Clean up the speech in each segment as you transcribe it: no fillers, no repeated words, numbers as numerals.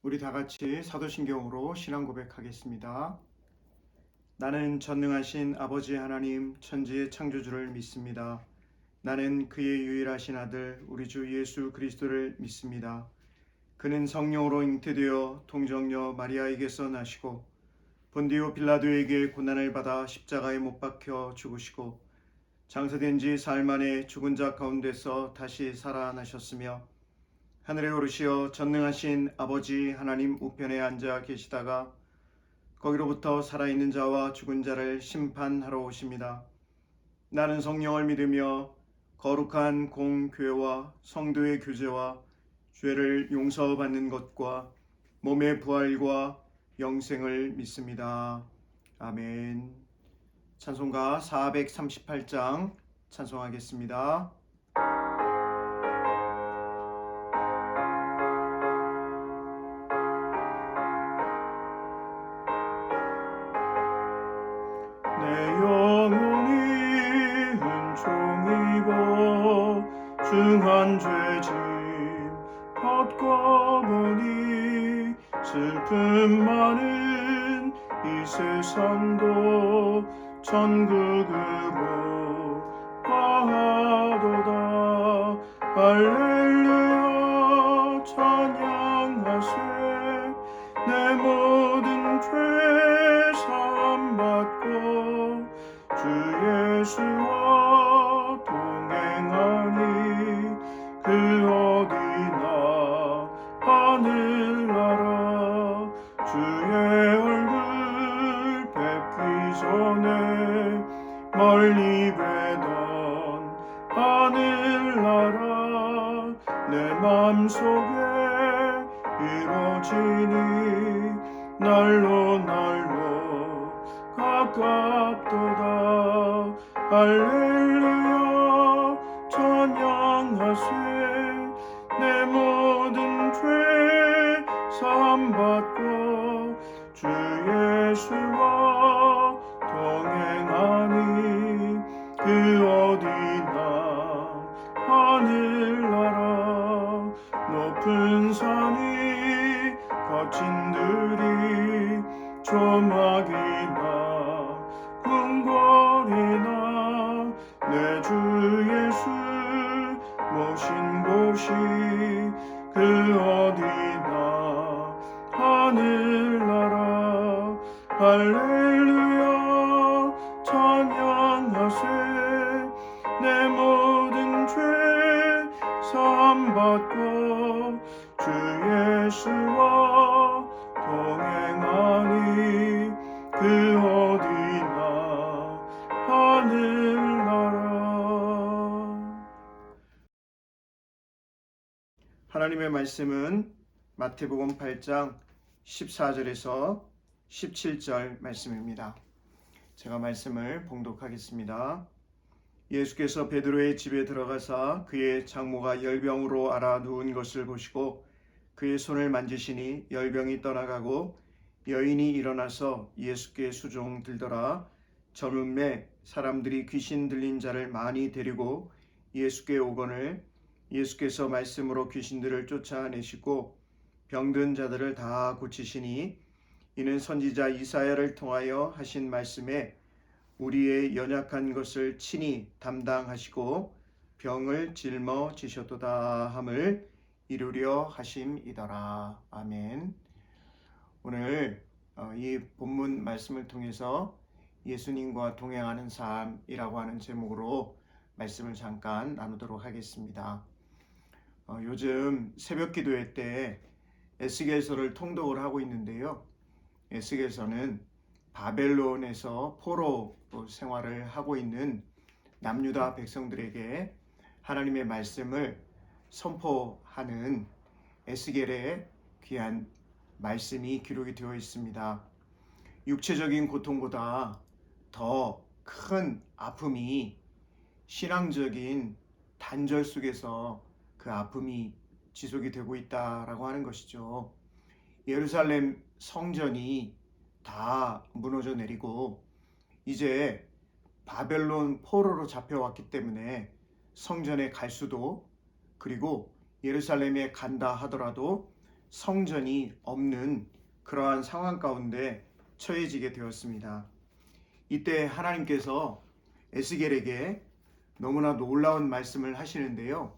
우리 다 같이 사도신경으로 신앙 고백하겠습니다. 나는 전능하신 아버지 하나님 천지의 창조주를 믿습니다. 나는 그의 유일하신 아들 우리 주 예수 그리스도를 믿습니다. 그는 성령으로 잉태되어 동정녀 마리아에게서 나시고 본디오 빌라도에게 고난을 받아 십자가에 못 박혀 죽으시고 장사된 지 사흘 만에 죽은 자 가운데서 다시 살아나셨으며 하늘에 오르시어 전능하신 아버지 하나님 우편에 앉아 계시다가 거기로부터 살아있는 자와 죽은 자를 심판하러 오십니다. 나는 성령을 믿으며 거룩한 공교회와 성도의 교제와 죄를 용서받는 것과 몸의 부활과 영생을 믿습니다. 아멘. 찬송가 438장 찬송하겠습니다. 내 영혼이 은총 입어 중한 죄짐 벗고보니 슬픔 많은 이 세상도 천국으로 가도다. 할렐루야 찬양하세. 내 모든 죄 사함받고 주 예수와 동행하니 그 어디나 하늘나라 주의 얼굴 뵙기 전에 멀리 뵈던 하늘나라 내 맘속에 이루어지니 날로 가깝도다. 할렐루야 찬양하세. 내 모든 죄 사함받고 주 예수와 동행하니 그 어디나 하늘나라 높은 산이 거친 들이 조막이나 궁궐이나 내 주 예수 모신 곳이 그 어디나 하늘나라. 할렐루야 찬양하세. 내 모든 죄 사함받고 주 예수와 동행하니 그 어디나 하늘나라. 하나님의 말씀은 마태복음 8장 14절에서 17절 말씀입니다. 제가 말씀을 봉독하겠습니다. 예수께서 베드로의 집에 들어가사 그의 장모가 열병으로 앓아 누운 것을 보시고 그의 손을 만지시니 열병이 떠나가고 여인이 일어나서 예수께 수종들더라. 저물매 사람들이 귀신 들린 자를 많이 데리고 예수께 오거늘 예수께서 말씀으로 귀신들을 쫓아내시고 병든 자들을 다 고치시니 이는 선지자 이사야를 통하여 하신 말씀에 우리의 연약한 것을 친히 담당하시고 병을 짊어지셨도다 함을 이루려 하심이더라. 아멘. 오늘 이 본문 말씀을 통해서 예수님과 동행하는 삶이라고 하는 제목으로 말씀을 잠깐 나누도록 하겠습니다. 요즘 새벽 기도회 때 에스겔서를 통독을 하고 있는데요. 에스겔서는 바벨론에서 포로 생활을 하고 있는 남유다 백성들에게 하나님의 말씀을 선포하는 에스겔의 귀한 말씀이 기록이 되어 있습니다. 육체적인 고통보다 더 큰 아픔이 신앙적인 단절 속에서 그 아픔이 지속이 되고 있다라고 하는 것이죠. 예루살렘 성전이 다 무너져 내리고 이제 바벨론 포로로 잡혀왔기 때문에 성전에 갈 수도, 그리고 예루살렘에 간다 하더라도 성전이 없는 그러한 상황 가운데 처해지게 되었습니다. 이때 하나님께서 에스겔에게 너무나 놀라운 말씀을 하시는데요.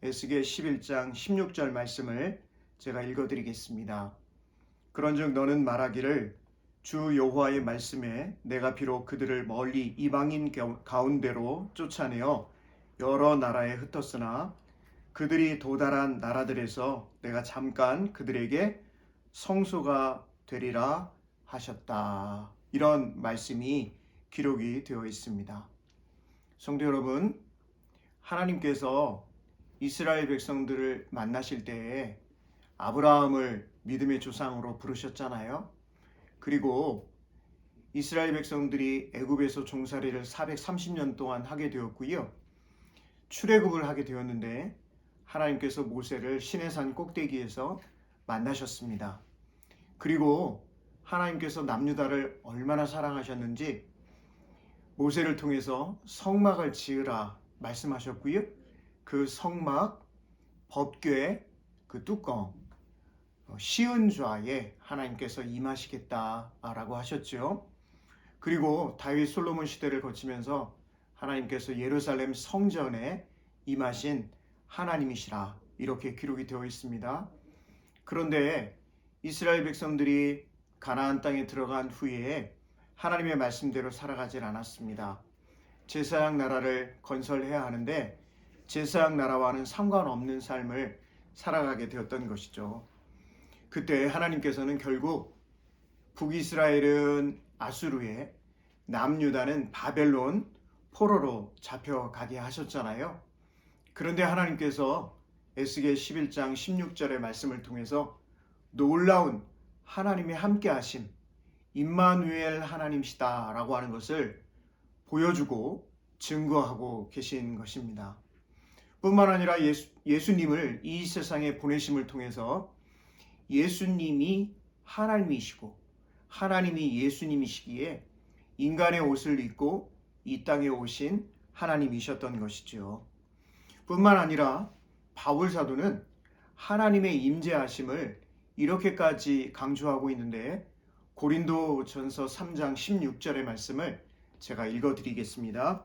에스겔 11장 16절 말씀을 제가 읽어드리겠습니다. 그런즉 너는 말하기를 주 여호와의 말씀에 내가 비록 그들을 멀리 이방인 가운데로 쫓아내어 여러 나라에 흩었으나 그들이 도달한 나라들에서 내가 잠깐 그들에게 성소가 되리라 하셨다. 이런 말씀이 기록이 되어 있습니다. 성도 여러분, 하나님께서 이스라엘 백성들을 만나실 때에 아브라함을 믿음의 조상으로 부르셨잖아요. 그리고 이스라엘 백성들이 애굽에서 종살이를 430년 동안 하게 되었고요. 출애굽을 하게 되었는데 하나님께서 모세를 시내산 꼭대기에서 만나셨습니다. 그리고 하나님께서 남유다를 얼마나 사랑하셨는지 모세를 통해서 성막을 지으라 말씀하셨고요. 그 성막, 법궤, 그 뚜껑, 시은좌에 하나님께서 임하시겠다라고 하셨죠. 그리고 다윗 솔로몬 시대를 거치면서 하나님께서 예루살렘 성전에 임하신 하나님이시라 이렇게 기록이 되어 있습니다. 그런데 이스라엘 백성들이 가나안 땅에 들어간 후에 하나님의 말씀대로 살아가질 않았습니다. 제사장 나라를 건설해야 하는데 제사장 나라와는 상관없는 삶을 살아가게 되었던 것이죠. 그때 하나님께서는 결국 북이스라엘은 아수르에, 남유다는 바벨론 포로로 잡혀가게 하셨잖아요. 그런데 하나님께서 에스겔 11장 16절의 말씀을 통해서 놀라운 하나님의 함께하심, 임마누엘 하나님이시다라고 하는 것을 보여주고 증거하고 계신 것입니다. 뿐만 아니라 예수님을 이 세상에 보내심을 통해서 예수님이 하나님이시고 하나님이 예수님이시기에 인간의 옷을 입고 이 땅에 오신 하나님이셨던 것이죠. 뿐만 아니라 바울 사도는 하나님의 임재하심을 이렇게까지 강조하고 있는데 고린도전서 3장 16절의 말씀을 제가 읽어드리겠습니다.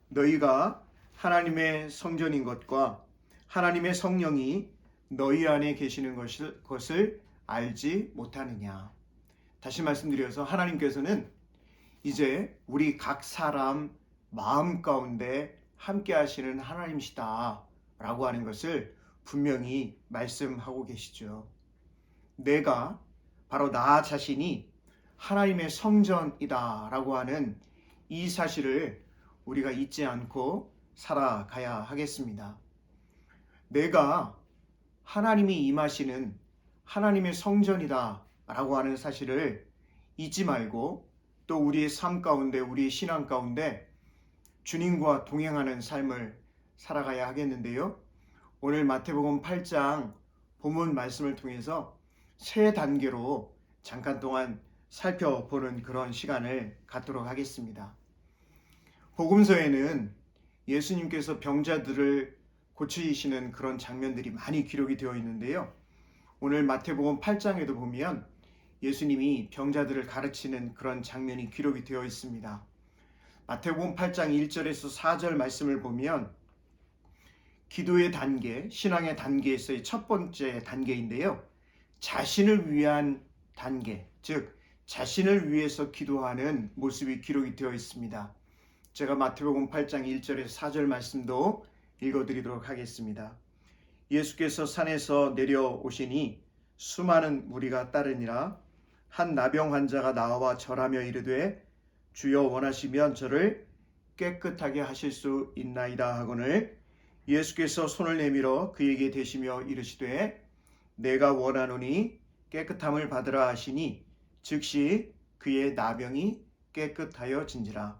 너희가 하나님의 성전인 것과 하나님의 성령이 너희 안에 계시는 것을 알지 못하느냐. 다시 말씀드려서 하나님께서는 이제 우리 각 사람 마음 가운데 함께 하시는 하나님이시다 라고 하는 것을 분명히 말씀하고 계시죠. 내가 바로 나 자신이 하나님의 성전이다 라고 하는 이 사실을 우리가 잊지 않고 살아가야 하겠습니다. 내가 하나님이 임하시는 하나님의 성전이다 라고 하는 사실을 잊지 말고 또 우리의 삶 가운데 우리의 신앙 가운데 주님과 동행하는 삶을 살아가야 하겠는데요. 오늘 마태복음 8장 본문 말씀을 통해서 세 단계로 잠깐 동안 살펴보는 그런 시간을 갖도록 하겠습니다. 복음서에는 예수님께서 병자들을 고치시는 그런 장면들이 많이 기록이 되어 있는데요. 오늘 마태복음 8장에도 보면 예수님이 병자들을 가르치는 그런 장면이 기록이 되어 있습니다. 마태복음 8장 1절에서 4절 말씀을 보면 기도의 단계, 신앙의 단계에서의 첫 번째 단계인데요. 자신을 위한 단계, 즉 자신을 위해서 기도하는 모습이 기록이 되어 있습니다. 제가 마태복음 8장 1절에서 4절 말씀도 읽어드리도록 하겠습니다. 예수께서 산에서 내려오시니 수많은 무리가 따르니라. 한 나병 환자가 나와 절하며 이르되 주여 원하시면 저를 깨끗하게 하실 수 있나이다 하거늘 예수께서 손을 내밀어 그에게 대시며 이르시되 내가 원하노니 깨끗함을 받으라 하시니 즉시 그의 나병이 깨끗하여진지라.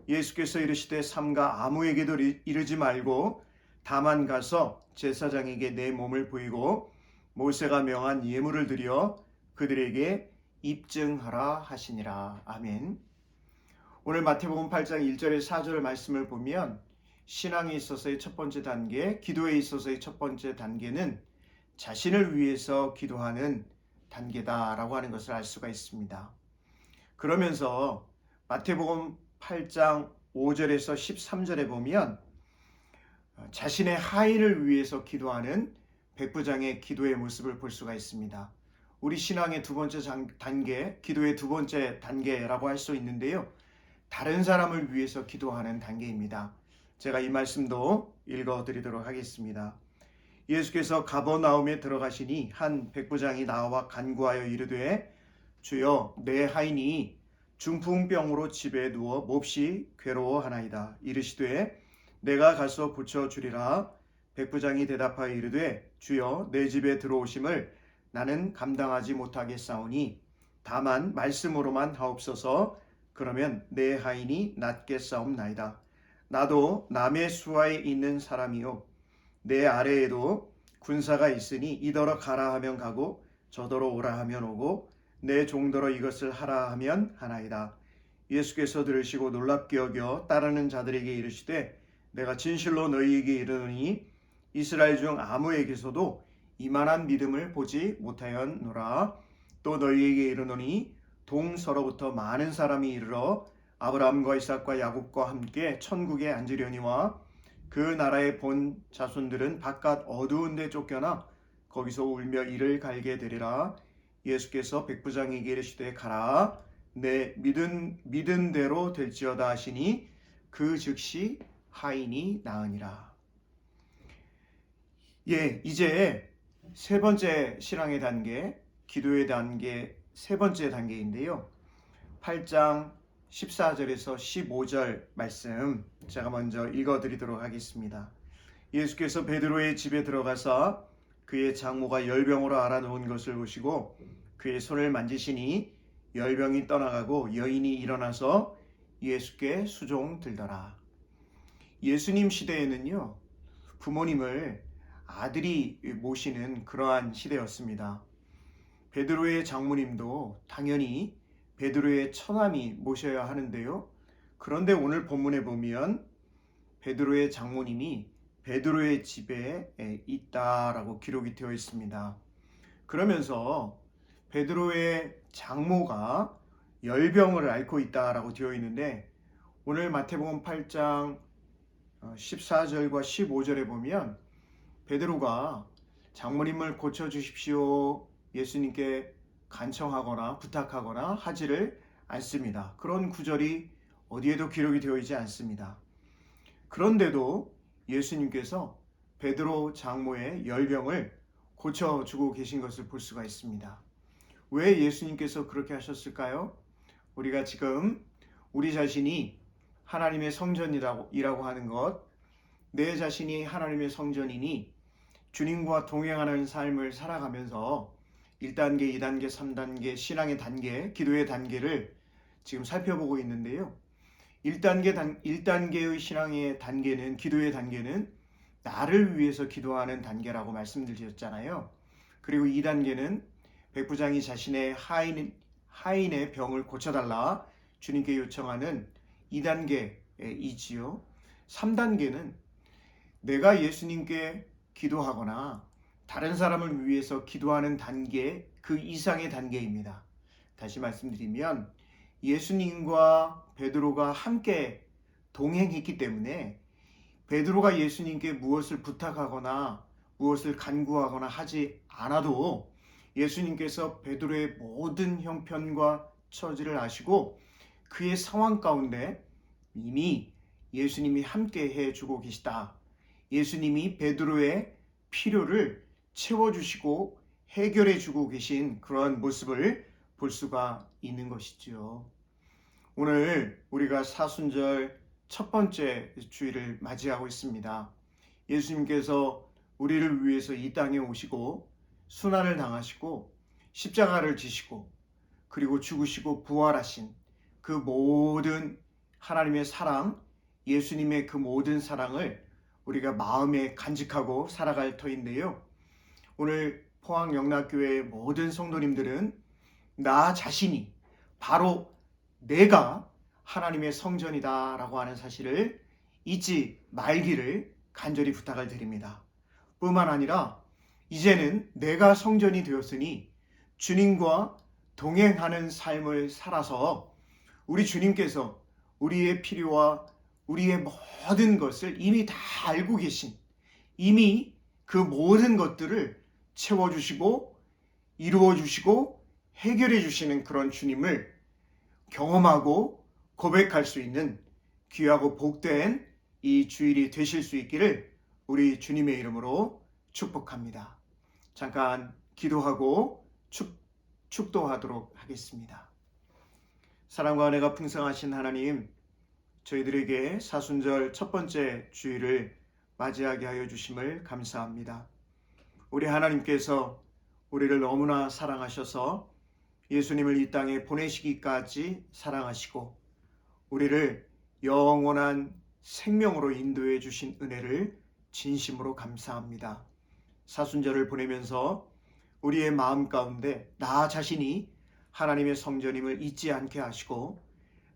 예수께서 이르시되 삼가 아무에게도 이르지 말고 다만 가서 제사장에게 내 몸을 보이고 모세가 명한 예물을 드려 그들에게 입증하라 하시니라. 아멘. 오늘 마태복음 8장 1절에 4절 말씀을 보면 신앙에 있어서의 첫 번째 단계, 기도에 있어서의 첫 번째 단계는 자신을 위해서 기도하는 단계다라고 하는 것을 알 수가 있습니다. 그러면서 마태복음 8장 5절에서 13절에 보면 자신의 하인을 위해서 기도하는 백부장의 기도의 모습을 볼 수가 있습니다. 우리 신앙의 두 번째 단계, 기도의 두 번째 단계라고 할 수 있는데요. 다른 사람을 위해서 기도하는 단계입니다. 제가 이 말씀도 읽어드리도록 하겠습니다. 예수께서 가버나움에 들어가시니 한 백부장이 나와 간구하여 이르되 주여 내 하인이 중풍병으로 집에 누워 몹시 괴로워하나이다. 이르시되 내가 가서 고쳐주리라. 백부장이 대답하여 이르되 주여 내 집에 들어오심을 나는 감당하지 못하겠사오니 다만 말씀으로만 하옵소서. 그러면 내 하인이 낫겠사옵나이다. 나도 남의 수하에 있는 사람이요 내 아래에도 군사가 있으니 이더러 가라 하면 가고 저더러 오라 하면 오고 내 종더러 이것을 하라 하면 하나이다. 예수께서 들으시고 놀랍게 여겨 따르는 자들에게 이르시되 내가 진실로 너희에게 이르노니 이스라엘 중 아무에게서도 이만한 믿음을 보지 못하였노라. 또 너희에게 이르노니 동서로부터 많은 사람이 이르러 아브라함과 이삭과 야곱과 함께 천국에 앉으려니와 그 나라의 본 자손들은 바깥 어두운 데 쫓겨나 거기서 울며 이를 갈게 되리라. 예수께서 백부장에게 이르시되 가라. 내 믿은 대로 될지어다 하시니 그 즉시 하인이 나으니라. 이제 세 번째 신앙의 단계, 기도의 단계 세 번째 단계인데요. 8장 14절에서 15절 말씀 제가 먼저 읽어드리도록 하겠습니다. 예수께서 베드로의 집에 들어가사 그의 장모가 열병으로 앓아놓은 것을 보시고 그의 손을 만지시니 열병이 떠나가고 여인이 일어나서 예수께 수종 들더라. 예수님 시대에는요, 부모님을 아들이 모시는 그러한 시대였습니다. 베드로의 장모님도 당연히 베드로의 처남이 모셔야 하는데요. 그런데 오늘 본문에 보면 베드로의 장모님이 베드로의 집에 있다라고 기록이 되어 있습니다. 그러면서 베드로의 장모가 열병을 앓고 있다라고 되어 있는데 오늘 마태복음 8장 14절과 15절에 보면 베드로가 장모님을 고쳐주십시오 예수님께 간청하거나 부탁하거나 하지를 않습니다. 그런 구절이 어디에도 기록이 되어 있지 않습니다. 그런데도 예수님께서 베드로 장모의 열병을 고쳐주고 계신 것을 볼 수가 있습니다. 왜 예수님께서 그렇게 하셨을까요? 우리가 지금 우리 자신이 하나님의 성전이라고 하는 것, 내 자신이 하나님의 성전이니 주님과 동행하는 삶을 살아가면서 1단계, 2단계, 3단계, 신앙의 단계, 기도의 단계를 지금 살펴보고 있는데요. 1단계의 신앙의 단계는, 기도의 단계는 나를 위해서 기도하는 단계라고 말씀드렸잖아요. 그리고 2단계는 백부장이 자신의 하인의 병을 고쳐달라 주님께 요청하는 2단계이지요. 3단계는 내가 예수님께 기도하거나 다른 사람을 위해서 기도하는 단계, 그 이상의 단계입니다. 다시 말씀드리면 예수님과 베드로가 함께 동행했기 때문에 베드로가 예수님께 무엇을 부탁하거나 무엇을 간구하거나 하지 않아도 예수님께서 베드로의 모든 형편과 처지를 아시고 그의 상황 가운데 이미 예수님이 함께 해주고 계시다. 예수님이 베드로의 필요를 채워주시고 해결해주고 계신 그런 모습을 볼 수가 있는 것이죠. 오늘 우리가 사순절 첫 번째 주일을 맞이하고 있습니다. 예수님께서 우리를 위해서 이 땅에 오시고 순환을 당하시고 십자가를 지시고 그리고 죽으시고 부활하신 그 모든 하나님의 사랑, 예수님의 그 모든 사랑을 우리가 마음에 간직하고 살아갈 터인데요. 오늘 포항영락교회의 모든 성도님들은 나 자신이 바로 내가 하나님의 성전이다 라고 하는 사실을 잊지 말기를 간절히 부탁을 드립니다. 뿐만 아니라 이제는 내가 성전이 되었으니 주님과 동행하는 삶을 살아서 우리 주님께서 우리의 필요와 우리의 모든 것을 이미 다 알고 계신, 이미 그 모든 것들을 채워주시고 이루어주시고 해결해 주시는 그런 주님을 경험하고 고백할 수 있는 귀하고 복된 이 주일이 되실 수 있기를 우리 주님의 이름으로 축복합니다. 잠깐 기도하고 축도하도록 하겠습니다. 사랑과 은혜가 풍성하신 하나님, 저희들에게 사순절 첫 번째 주일을 맞이하게 하여 주심을 감사합니다. 우리 하나님께서 우리를 너무나 사랑하셔서 예수님을 이 땅에 보내시기까지 사랑하시고 우리를 영원한 생명으로 인도해 주신 은혜를 진심으로 감사합니다. 사순절을 보내면서 우리의 마음 가운데 나 자신이 하나님의 성전임을 잊지 않게 하시고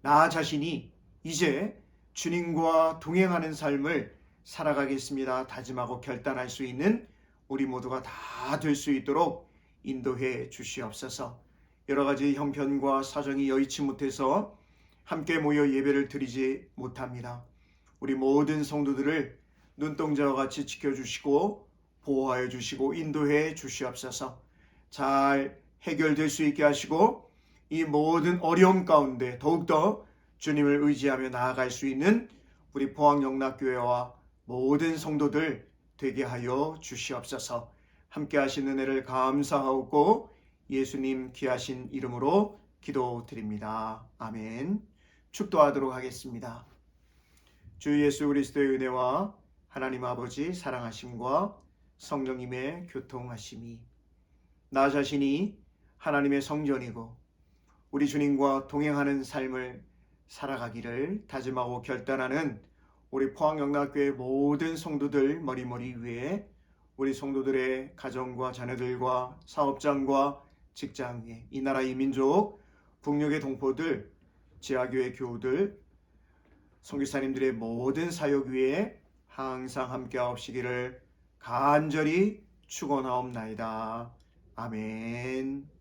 나 자신이 이제 주님과 동행하는 삶을 살아가겠습니다 다짐하고 결단할 수 있는 우리 모두가 다 될 수 있도록 인도해 주시옵소서. 여러 가지 형편과 사정이 여의치 못해서 함께 모여 예배를 드리지 못합니다. 우리 모든 성도들을 눈동자와 같이 지켜주시고 보호하여 주시고 인도해 주시옵소서. 잘 해결될 수 있게 하시고 이 모든 어려움 가운데 더욱더 주님을 의지하며 나아갈 수 있는 우리 포항영락교회와 모든 성도들 되게 하여 주시옵소서. 함께 하신 은혜를 감사하고 예수님 귀하신 이름으로 기도드립니다. 아멘. 축도하도록 하겠습니다. 주 예수 그리스도의 은혜와 하나님 아버지 사랑하심과 성령님의 교통하심이 나 자신이 하나님의 성전이고 우리 주님과 동행하는 삶을 살아가기를 다짐하고 결단하는 우리 포항영락교회 모든 성도들 머리머리 위에 우리 성도들의 가정과 자녀들과 사업장과 직장 위에 이 나라 이 민족 북녘의 동포들 지하교회 교우들 선교사님들의 모든 사역 위에 항상 함께하옵시기를 간절히 축원하옵나이다. 아멘.